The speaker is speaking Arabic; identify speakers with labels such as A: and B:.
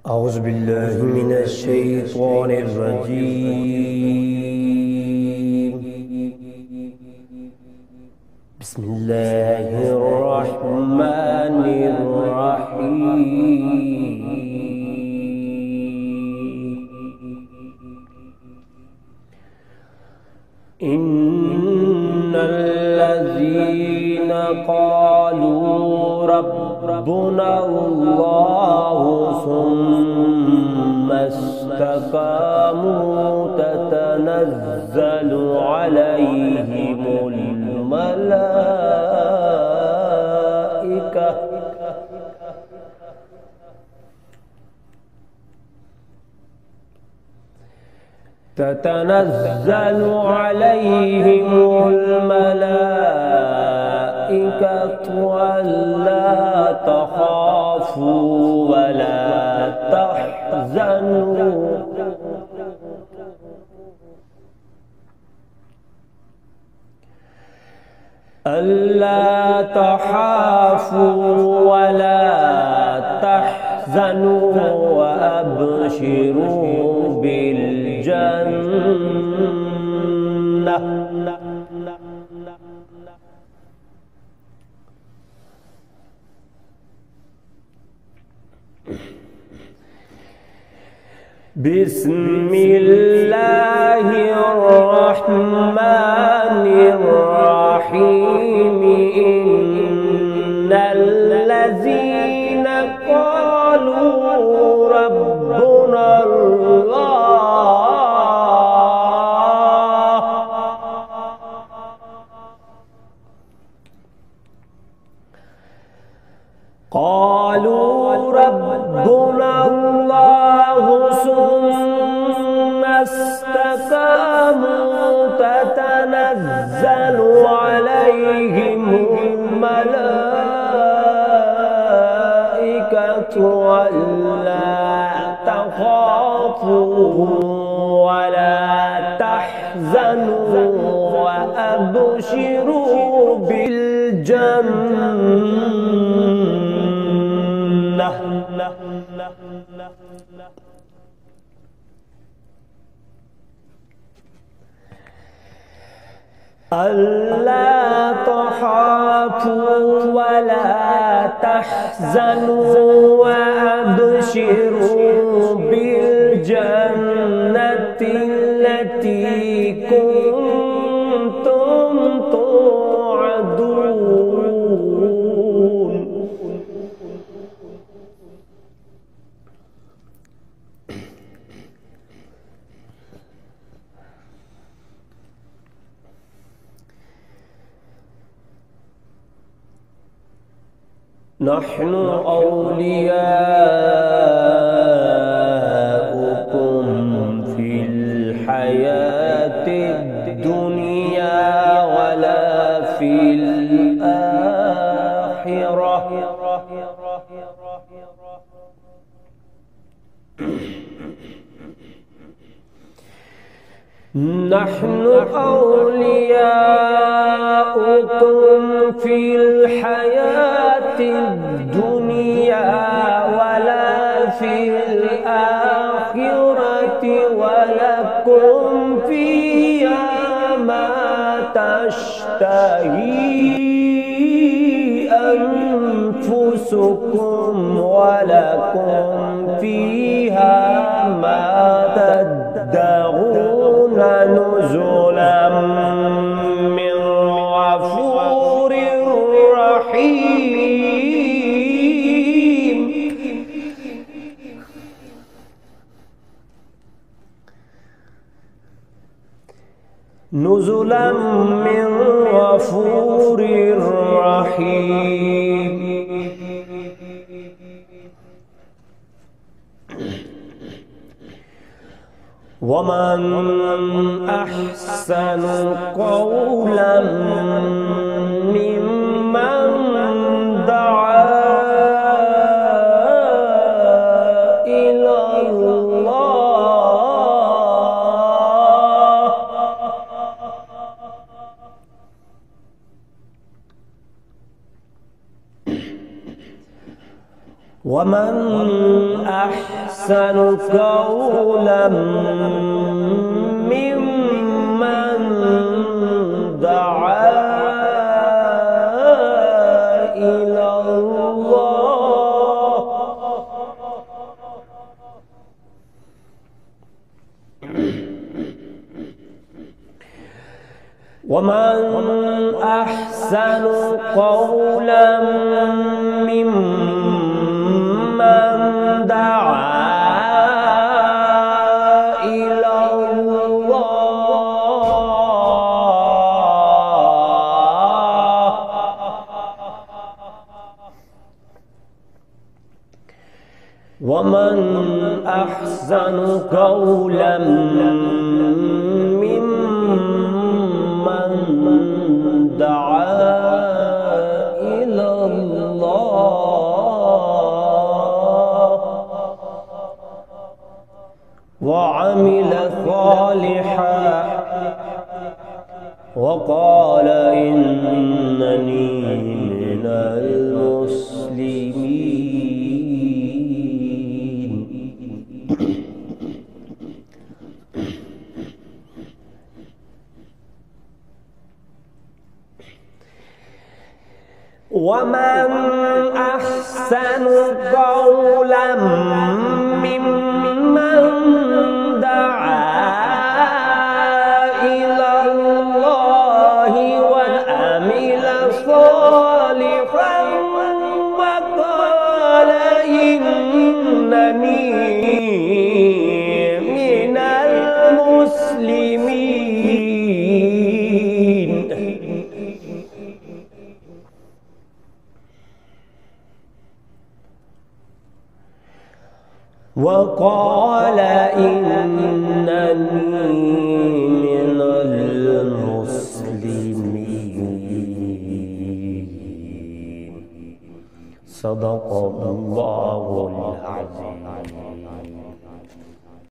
A: أعوذ بالله من الشيطان الرجيم. بسم الله الرحمن الرحيم. إن الذين قالوا ربنا الله ثم استقاموا تتنزل عليهم الملائكة ألا تخافوا ولا تحزنوا وأبشروا بالجنة. بسم الله الرحمن الرحيم. إن الذين قالوا ربنا الله ثم استقاموا تتنزل عليهم الملائكة ألا تخافوا ولا تحزنوا وأبشروا بالجنة. ألا تخافوا ولا تحزنوا وأبشروا بالجنة التي كنتم توعدون. نحن أولياؤكم في الحياة الدنيا ولا في الآخرة. نحن أولياؤكم في الحياة الدنيا ولا في الآخرة ولكم فيها ما تشتهي أنفسكم ولكم فيها ما تدعون نزلا من غفور رحيم. نزلا من غفور رحيم. ومن أحسن قولا ممن دعا إلى الله ومن أحسن قولا ممن دعا إلى الله ومن أحسن قولا ممن دعا إلى الله ومن أحسن قولا ممن دعا إلى الله وعمل صالحا وقال إنني من المسلمين. ومن أحسن قولا ممن دعا إلى الله وعمل صالحا وقال إنني من المسلمين. وقال إنني من المسلمين. صدق الله العظيم.